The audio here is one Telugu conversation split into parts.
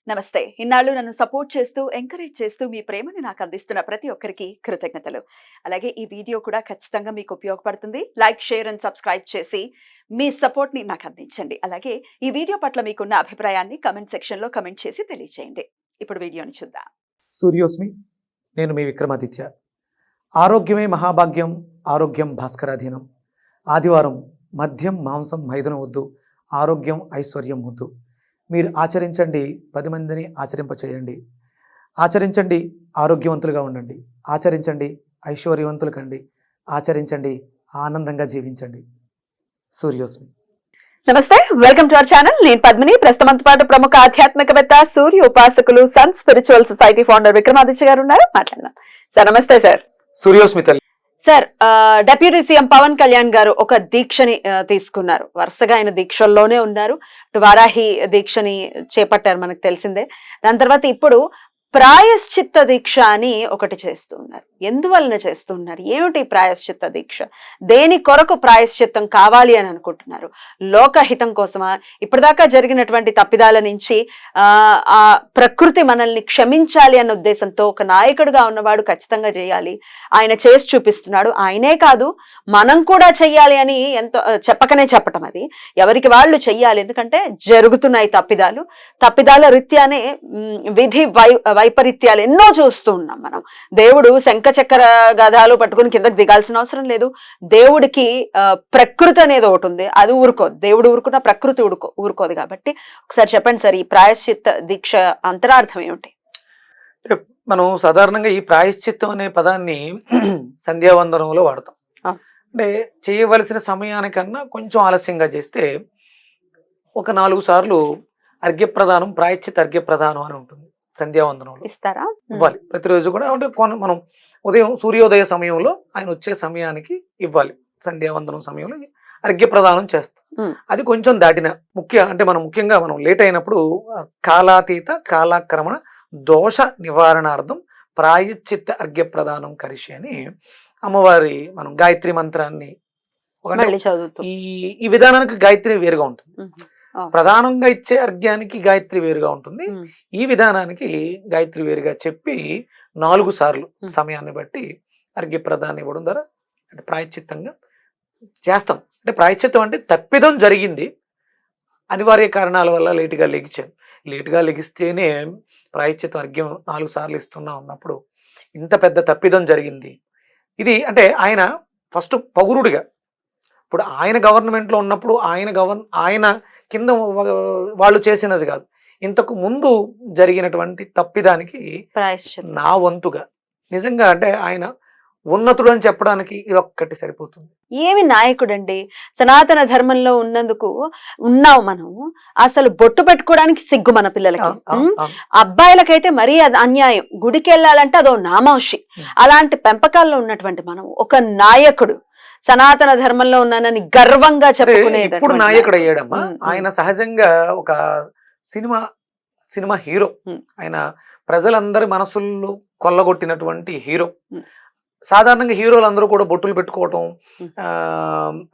నమస్తే. ఇన్నాళ్ళు నన్ను సపోర్ట్ చేస్తూ, ఎంకరేజ్ చేస్తూ మీ ప్రేమని నాకు అందిస్తున్న ప్రతి ఒక్కరికి కృతజ్ఞతలు. అలాగే ఈ వీడియో కూడా ఖచ్చితంగా మీకు ఉపయోగపడుతుంది. లైక్, షేర్ అండ్ సబ్స్క్రైబ్ చేసి మీ సపోర్ట్‌ని నాకు అందించండి. అలాగే ఈ వీడియో పట్ల మీకున్న అభిప్రాయాన్ని కామెంట్ సెక్షన్‌లో కామెంట్ చేసి తెలియజేయండి. ఇప్పుడు వీడియోని చూద్దాం. సూర్యోస్మి, నేను మీ విక్రమాదిత్య. ఆరోగ్యమే మహాభాగ్యం, ఆరోగ్యం భాస్కరాధీనం. ఆదివారం మద్యం, మాంసం, మైదనం వద్దు, ఆరోగ్యం, ఐశ్వర్యం వద్దు. మీరు ఆచరించండి, 10 మందిని ఆచరింపచేయండి. ఆచరించండి, ఆరోగ్యవంతులుగా ఉండండి. ఆచరించండి, ఐశ్వర్యవంతులు కండి. ఆచరించండి, ఆనందంగా జీవించండి. సూర్యోస్మి. నమస్తే, వెల్కమ్ టు అవర్ ఛానల్. నేను పద్మిని. ప్రస్తుతంతో పాటు ప్రముఖ ఆధ్యాత్మికవేత్త, సూర్య ఉపాసకులు, sun spiritual society founder Vikramaditya గారు ఉన్నారు. మాట్లాడదాం సార్. నమస్తే సార్. సూర్యోస్మి తల్లి. Sir, deputy CM Pawan Kalyan గారు ఒక దీక్షని తీసుకున్నారు. వరుసగా ఆయన దీక్షల్లోనే ఉన్నారు. వారాహి దీక్షని చేపట్టారు, మనకు తెలిసిందే. దాని తర్వాత ఇప్పుడు ప్రాయశ్చిత్త దీక్ష అని ఒకటి చేస్తున్నారు. ఎందువలన చేస్తున్నారు? ఏమిటి ప్రాయశ్చిత్త దీక్ష? దేని కొరకు ప్రాయశ్చిత్తం కావాలి అని అనుకుంటున్నారు? లోకహితం కోసమా? ఇప్పటిదాకా జరిగినటువంటి తప్పిదాల నుంచి ఆ ప్రకృతి మనల్ని క్షమించాలి అన్న ఉద్దేశంతో ఒక నాయకుడిగా ఉన్నవాడు ఖచ్చితంగా చేయాలి. ఆయన చేసి చూపిస్తున్నాడు. ఆయనే కాదు, మనం కూడా చెయ్యాలి అని ఎంతో చెప్పకనే చెప్పటం. అది ఎవరికి వాళ్ళు చెయ్యాలి. ఎందుకంటే జరుగుతున్నాయి తప్పిదాల రీత్యానే విధి వైపరీత్యాలు ఎన్నో చూస్తూ ఉన్నాం మనం. దేవుడు శంఖ చక్ర గదాలు పట్టుకుని కిందకి దిగాల్సిన అవసరం లేదు. దేవుడికి ప్రకృతి అనేది ఒకటి ఉంది, అది ఊరుకోదు. దేవుడు ఊరుకున్న ప్రకృతి ఊరుకోదు. కాబట్టి ఒకసారి చెప్పండి సార్, ఈ ప్రాయశ్చిత్త దీక్ష అంతరార్థం ఏమిటి? మనం సాధారణంగా ఈ ప్రాయశ్చిత్తం అనే పదాన్ని సంధ్యావందనంలో వాడతాం. అంటే చేయవలసిన సమయానికన్నా కొంచెం ఆలస్యంగా చేస్తే ఒక 4 సార్లు అర్ఘ్యప్రదానం, ప్రాయశ్చిత్త అర్ఘ్యప్రదానం అని ఉంటుంది. సంధ్యావందనంలో ఇస్తారా? ఇవ్వాలి ప్రతిరోజు కూడా. అంటే మనం ఉదయం సూర్యోదయ సమయంలో ఆయన వచ్చే సమయానికి ఇవ్వాలి. సంధ్యావందనం సమయంలో అర్ఘ్యప్రదానం చేస్తాం. అది కొంచెం దాటిన మనం ముఖ్యంగా లేట్ అయినప్పుడు కాలాతీత కాలాక్రమణ దోష నివారణార్థం ప్రాయశ్చిత్త అర్ఘ్యప్రదానం కరిషి అని అమ్మవారి మనం గాయత్రి మంత్రాన్ని ఈ విధానానికి గాయత్రి వేరుగా ఉంటుంది. ప్రధానంగా ఇచ్చే అర్ఘ్యానికి గాయత్రి వేరుగా ఉంటుంది. ఈ విధానానికి గాయత్రి వేరుగా చెప్పి 4 సార్లు సమయాన్ని బట్టి అర్ఘ్య ప్రదానం ఇవ్వడం ద్వారా అంటే ప్రాయశ్చిత్తంగా చేస్తాం. అంటే ప్రాయశ్చిత్తం అంటే తప్పిదం జరిగింది, అనివార్య కారణాల వల్ల లేటుగా లెగిస్తేనే ప్రాయశ్చిత్తం అర్ఘ్యం 4 సార్లు ఇస్తున్నా ఉన్నప్పుడు ఇంత పెద్ద తప్పిదం జరిగింది. ఇది అంటే ఆయన ఫస్ట్ పౌరుడిగా, ఇప్పుడు ఆయన గవర్నమెంట్లో ఉన్నప్పుడు ఆయన కింద వాళ్ళు చేసినది కాదు, ఇంతకు ముందు జరిగినటువంటి తప్పిదానికి నా వంతుగా నిజంగా అంటే ఆయన ఉన్నతుడు అని చెప్పడానికి ఇది ఒక్కటి సరిపోతుంది. ఏమి నాయకుడండి! సనాతన ధర్మంలో ఉన్నాం మనం. అసలు బొట్టు పెట్టుకోవడానికి సిగ్గు మన పిల్లలకి. అబ్బాయిలకైతే మరీ అది అన్యాయం. గుడికి వెళ్ళాలంటే అదో నామోషి. అలాంటి పెంపకాల్లో ఉన్నటువంటి మనం ఒక నాయకుడు, సనాతన ధర్మంలో ఉన్నానని గర్వంగా చెప్పుకునేది. ఇప్పుడు నాయకుడు అయ్యాడమ్మా. ఆయన సహజంగా ఒక సినిమా హీరో. ఆయన ప్రజలందరి మనసుల్లో కొల్లగొట్టినటువంటి హీరో. సాధారణంగా హీరోలు అందరూ కూడా బొట్టులు పెట్టుకోవటం,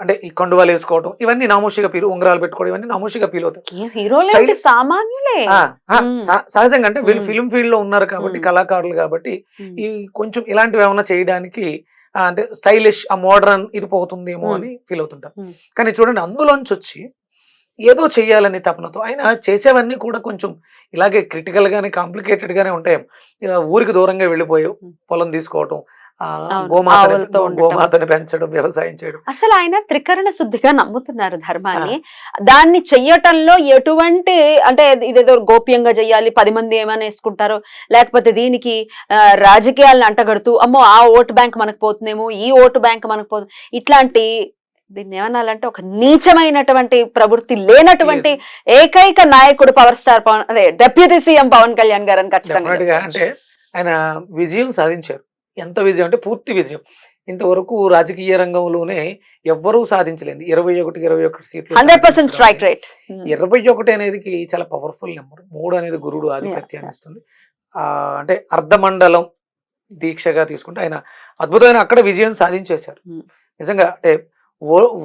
అంటే ఈ కండువాలు వేసుకోవటం, ఇవన్నీ నామోషిగా ఉంగరాలు పెట్టుకోవడం, ఇవన్నీ నామోషిగా ఫీల్ అవుతాయి. సహజంగా అంటే వీళ్ళు ఫిల్మ్ ఫీల్డ్ లో ఉన్నారు కాబట్టి, కళాకారులు కాబట్టి ఈ కొంచెం ఇలాంటివి ఏమైనా చేయడానికి అంటే స్టైలిష్, ఆ మోడర్న్ ఇది పోతుందేమో అని ఫీల్ అవుతుంటారు. కానీ చూడండి, అందులోంచి వచ్చి ఏదో చెయ్యాలని తపనతో ఆయన చేసేవన్నీ కూడా కొంచెం ఇలాగే క్రిటికల్ గానే, కాంప్లికేటెడ్ గానే ఉంటాయి. ఊరికి దూరంగా వెళ్ళిపోయి పొలం తీసుకోవటం, గోమాతని పెంచడం, వ్యవసాయం చేయడం. అసలు ఆయన త్రికరణ శుద్ధిగా నమ్ముతున్నారు ధర్మాన్ని. దాన్ని చెయ్యటంలో ఎటువంటి అంటే ఇదేదో గోప్యంగా చెయ్యాలి, 10 మంది ఏమైనా వేసుకుంటారో, లేకపోతే దీనికి రాజకీయాలను అంటగడుతూ అమ్మో ఆ ఓటు బ్యాంక్ మనకు పోతుందేమో, ఈ ఓటు బ్యాంక్ మనకు పోతుంది, ఇట్లాంటి దీన్ని ఏమనాలంటే ఒక నీచమైనటువంటి ప్రవృత్తి లేనటువంటి ఏకైక నాయకుడు power star deputy CM Pawan Kalyan గారు అని ఖచ్చితంగా. అంటే ఆయన విజయం సాధించారు. ఎంత విజయం అంటే పూర్తి విజయం. ఇంతవరకు రాజకీయ రంగంలోనే ఎవ్వరూ సాధించలేదు. 21 సీట్లు, 100% స్ట్రైక్ రేట్. 21 అనేది చాలా పవర్ఫుల్ నెంబర్. 3 అనేది గురుడు ఆధిపత్యాన్ని ఇస్తుంది. అంటే అర్ధమండలం దీక్షగా తీసుకుంటే ఆయన అద్భుతమైన అక్కడ విజయం సాధించేశారు. నిజంగా అంటే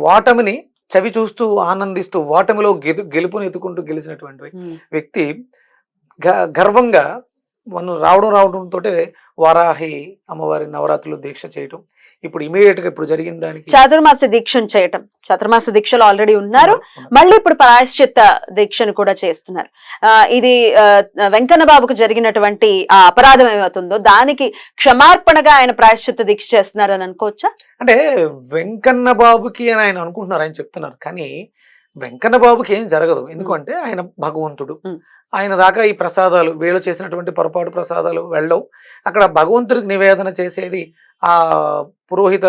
ఓటమిని చవి చూస్తూ ఆనందిస్తూ ఓటమిలో గెలుపుని ఎత్తుకుంటూ గెలిచినటువంటి వ్యక్తి గర్వంగా మనం రావడంతో వారాహి అమ్మవారి నవరాత్రులు దీక్ష చేయటం, ఇప్పుడు ఇమీడియట్ గా ఇప్పుడు జరిగిన దానికి చాతుర్మాస దీక్షను చేయటం, చాతుర్మాస దీక్షలు ఆల్రెడీ ఉన్నారు, మళ్ళీ ఇప్పుడు ప్రాయశ్చిత్త దీక్షను కూడా చేస్తున్నారు. ఇది వెంకన్న బాబుకు జరిగినటువంటి ఆ అపరాధం ఏమవుతుందో దానికి క్షమార్పణగా ఆయన ప్రాయశ్చిత్త దీక్ష చేస్తున్నారని అనుకోవచ్చా? అంటే వెంకన్న బాబుకి అని ఆయన అనుకుంటున్నారు, ఆయన చెప్తున్నారు. కానీ వెంకన్న బాబుకి ఏం జరగదు, ఎందుకంటే ఆయన భగవంతుడు. ఆయన దాకా ఈ ప్రసాదాలు వీళ్ళు చేసినటువంటి పొరపాటు ప్రసాదాలు వెళ్ళవు. అక్కడ భగవంతుడికి నివేదన చేసేది ఆ పురోహిత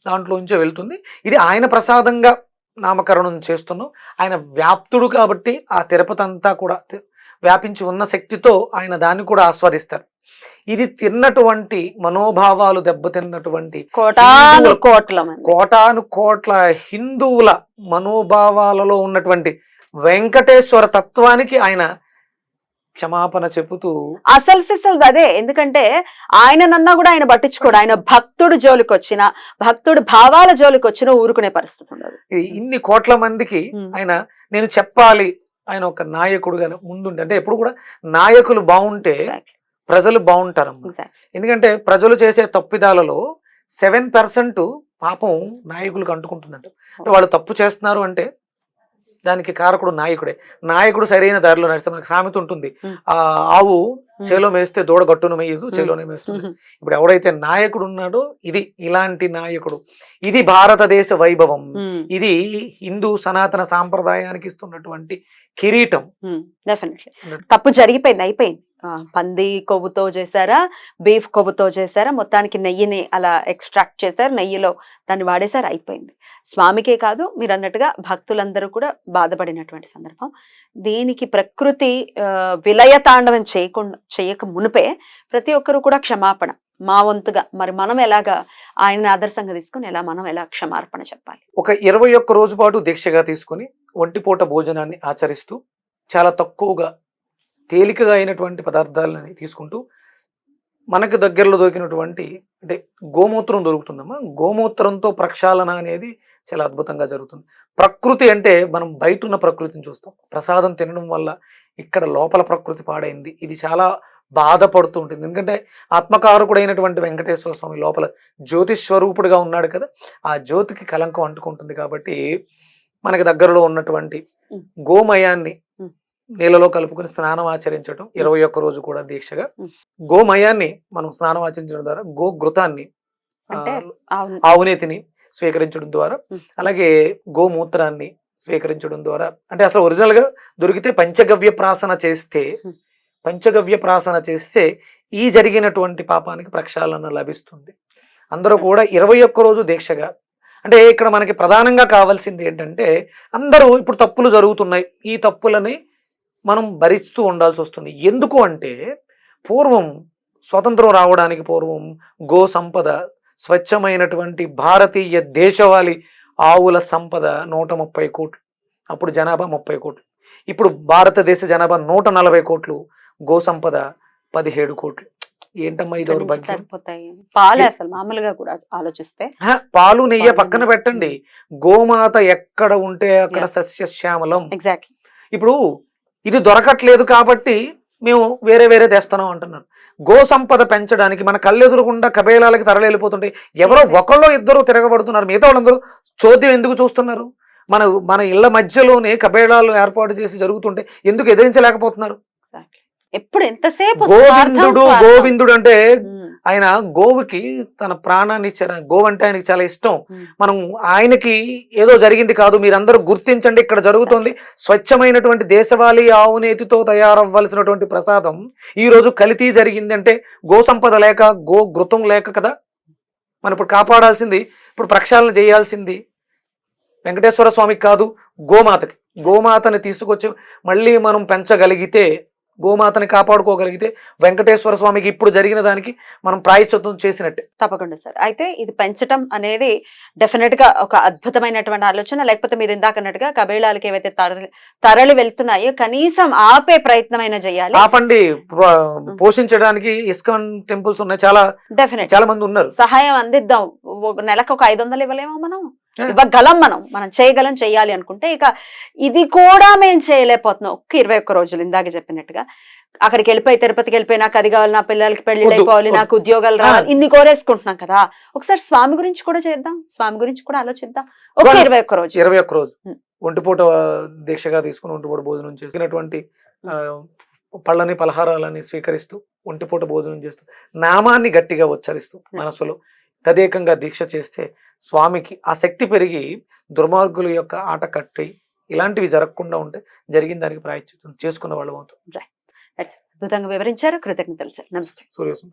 దాంట్లోంచే వెళ్తుంది. ఇది ఆయన ప్రసాదంగా నామకరణం చేస్తున్నాం. ఆయన వ్యాప్తుడు కాబట్టి ఆ తిరుపతి అంతా కూడా వ్యాపించి ఉన్న శక్తితో ఆయన దాన్ని కూడా ఆస్వాదిస్తారు. ఇది తిన్నటువంటి మనోభావాలు దెబ్బతిన్నటువంటి కోటాను కోట్ల హిందువుల మనోభావాలలో ఉన్నటువంటి వెంకటేశ్వర తత్వానికి ఆయన క్షమాపణ చెబుతూ అసలు అదే. ఎందుకంటే ఆయననన్నా కూడా ఆయన పట్టించుకోడు. ఆయన భక్తుడు జోలికి వచ్చిన, భక్తుడు భావాల జోలికి వచ్చిన ఊరుకునే పరిస్థితి ఉండదు. ఇన్ని కోట్ల మందికి ఆయన నేను చెప్పాలి, ఆయన ఒక నాయకుడుగా ముందుండి, అంటే ఎప్పుడు కూడా నాయకులు బాగుంటే ప్రజలు బాగుంటారు. ఎందుకంటే ప్రజలు చేసే తప్పిదాలలో 7% పాపం నాయకులకు అంటుకుంటుందంట. వాళ్ళు తప్పు చేస్తున్నారు అంటే దానికి కారకుడు నాయకుడే. నాయకుడు సరైన దారిలో నడిస్తే, మనకు సామెత ఉంటుంది, ఆ ఆవు చేలో మేస్తే దూడ గట్టును మేయదు, చేలోనే మేస్తుంది. ఇప్పుడు ఎవడైతే నాయకుడు ఉన్నాడో ఇది ఇలాంటి నాయకుడు, ఇది భారతదేశ వైభవం, ఇది హిందూ సనాతన సాంప్రదాయానికి ఇస్తున్నటువంటి కిరీటం. డెఫినెట్లీ తప్పు జరిగిపోయింది, అయిపోయింది. పంది కొవ్వుతో చేశారా, బీఫ్ కొవ్వుతో చేశారా, మొత్తానికి నెయ్యిని అలా ఎక్స్ట్రాక్ట్ చేశారు, నెయ్యిలో దాన్ని వాడేశారు, అయిపోయింది. స్వామికే కాదు, మీరు అన్నట్టుగా భక్తులందరూ కూడా బాధపడినటువంటి సందర్భం. దీనికి ప్రకృతి విలయతాండవం చేయక మునిపే ప్రతి ఒక్కరు కూడా క్షమాపణ మా వంతుగా, మరి మనం ఎలాగా ఆయన ఆదర్శంగా తీసుకుని మనం ఎలా క్షమార్పణ చెప్పాలి? ఒక 21 రోజు పాటు దీక్షగా తీసుకుని ఒంటిపూట భోజనాన్ని ఆచరిస్తూ చాలా తక్కువగా తేలికగా అయినటువంటి పదార్థాలని తీసుకుంటూ, మనకు దగ్గరలో దొరికినటువంటి అంటే గోమూత్రం దొరుకుతుందమ్మా, గోమూత్రంతో ప్రక్షాళన అనేది చాలా అద్భుతంగా జరుగుతుంది. ప్రకృతి అంటే మనం బయట ఉన్న ప్రకృతిని చూస్తాం, ప్రసాదం తినడం వల్ల ఇక్కడ లోపల ప్రకృతి పాడైంది, ఇది చాలా బాధపడుతూ ఉంటుంది. ఎందుకంటే ఆత్మకారకుడైనటువంటి వెంకటేశ్వర స్వామి లోపల జ్యోతి స్వరూపుడుగా ఉన్నాడు కదా, ఆ జ్యోతికి కలంకం అంటుకుంటుంది. కాబట్టి మనకి దగ్గరలో ఉన్నటువంటి గోమయాన్ని నీళ్ళలో కలుపుకుని స్నానం ఆచరించడం 21 రోజు కూడా దీక్షగా, గోమయాన్ని మనం స్నానం ఆచరించడం ద్వారా, గోఘృతాన్ని ఆవునేతిని స్వీకరించడం ద్వారా, అలాగే గోమూత్రాన్ని స్వీకరించడం ద్వారా, అంటే అసలు ఒరిజినల్ గా దొరికితే పంచగవ్య ప్రాసన చేస్తే ఈ జరిగినటువంటి పాపానికి ప్రక్షాళన లభిస్తుంది. అందరూ కూడా 21 రోజు దీక్షగా, అంటే ఇక్కడ మనకి ప్రధానంగా కావాల్సింది ఏంటంటే, అందరూ ఇప్పుడు తప్పులు జరుగుతున్నాయి, ఈ తప్పులని మనం భరిస్తూ ఉండాల్సి వస్తుంది. ఎందుకు అంటే పూర్వం స్వతంత్రం రావడానికి పూర్వం గో సంపద, స్వచ్ఛమైనటువంటి భారతీయ దేశవాళీ ఆవుల సంపద 130 కోట్లు, అప్పుడు జనాభా 30 కోట్లు. ఇప్పుడు భారతదేశ జనాభా 140 కోట్లు, గో సంపద 17 కోట్లు. ఏంటమ్మా ఇది దౌర్భాగ్యం? పాలు అసలు మామూలుగా కూడా ఆలోచిస్తే పాలు నెయ్యి పక్కన పెట్టండి, గోమాత ఎక్కడ ఉంటే అక్కడ సస్యశ్యామలం. ఎగ్జాక్ట్లీ. ఇప్పుడు ఇది దొరకట్లేదు కాబట్టి మేము వేరే తెస్తున్నాం అంటున్నారు. గో సంపద పెంచడానికి మన కళ్ళెదురకుండా కబేలాలకి తరలిపోతుంటే ఎవరో ఒకళ్ళో ఇద్దరు తిరగబడుతున్నారు, మిగతా వాళ్ళందరూ చోద్యం ఎందుకు చూస్తున్నారు? మన ఇళ్ల మధ్యలోనే కబేళాలు ఏర్పాటు చేసి జరుగుతుంటే ఎందుకు ఎదిరించలేకపోతున్నారు? ఎప్పుడు ఎంతసేపు గోవిందుడు అంటే ఆయన గోవుకి తన ప్రాణాన్ని ఇచ్చారు. గోవు అంటే ఆయనకి చాలా ఇష్టం. మనం ఆయనకి ఏదో జరిగింది కాదు, మీరందరూ గుర్తించండి, ఇక్కడ జరుగుతుంది స్వచ్ఛమైనటువంటి దేశవాళీ ఆవునేతితో తయారవ్వాల్సినటువంటి ప్రసాదం ఈ రోజు కల్తీ జరిగింది అంటే గో సంపద లేక, గో ఘృతం లేక కదా. మనం ఇప్పుడు కాపాడాల్సింది, ఇప్పుడు ప్రక్షాళన చేయాల్సింది వెంకటేశ్వర స్వామికి కాదు, గోమాతకి. గోమాతని తీసుకొచ్చి మళ్ళీ మనం పెంచగలిగితే, గోమాతని కాపాడుకోగలిగితే వెంకటేశ్వర స్వామికి ఇప్పుడు జరిగిన దానికి మనం ప్రాయశ్చిత్తం చేసినట్టే. తప్పకుండా సార్. అయితే ఇది పెంచడం అనేది డెఫినెట్ గా ఒక అద్భుతమైనటువంటి ఆలోచన. లేకపోతే మీరు ఇందాక అన్నట్టుగా కబేళాలకి ఏవైతే తరలి వెళ్తున్నాయో కనీసం ఆపే ప్రయత్నమైనా చేయాలి. ఆపండి. పోషించడానికి ఇస్కాన్ టెంపుల్స్ ఉన్నాయి, చాలా డెఫినెట్, చాలా మంది ఉన్నారు. సహాయం అందిద్దాం. నెలకు ఒక 500 ఇవ్వలేమో మనం? ఇవ్వగలం, మనం చేయగలం, చెయ్యాలి అనుకుంటే. ఇక ఇది కూడా మేము చేయలేకపోతున్నాం. ఒక్క 21 రోజులు ఇందాక చెప్పినట్టుగా అక్కడికి వెళ్ళిపోయి, తిరుపతికి వెళ్ళిపోయి, నాకు అది కావాలి, నా పిల్లలకి పెళ్లి అయిపోవాలి, నాకు ఉద్యోగాలు రావాలి, ఇన్ని కోరేసుకుంటున్నాం కదా. ఒకసారి స్వామి గురించి కూడా చేద్దాం, స్వామి గురించి కూడా ఆలోచిద్దాం. ఒక 21 రోజు 21 రోజు ఒంటిపూట దీక్షగా తీసుకుని ఒంటిపూట భోజనం చేసినటువంటి పళ్ళని పలహారాలని స్వీకరిస్తూ ఒంటిపూట భోజనం చేస్తూ నామాన్ని గట్టిగా ఉచ్చరిస్తూ మనసులో తదేకంగా దీక్ష చేస్తే స్వామికి ఆ శక్తి పెరిగి దుర్మార్గుల యొక్క ఆట కట్టి ఇలాంటివి జరగకుండా ఉంటే జరిగిన దానికి ప్రాయశ్చిత్తం చేసుకున్న వాళ్ళు అవుతాం. అద్భుతంగా వివరించారు. కృతజ్ఞతలు సార్. నమస్తే. సూర్యోసం.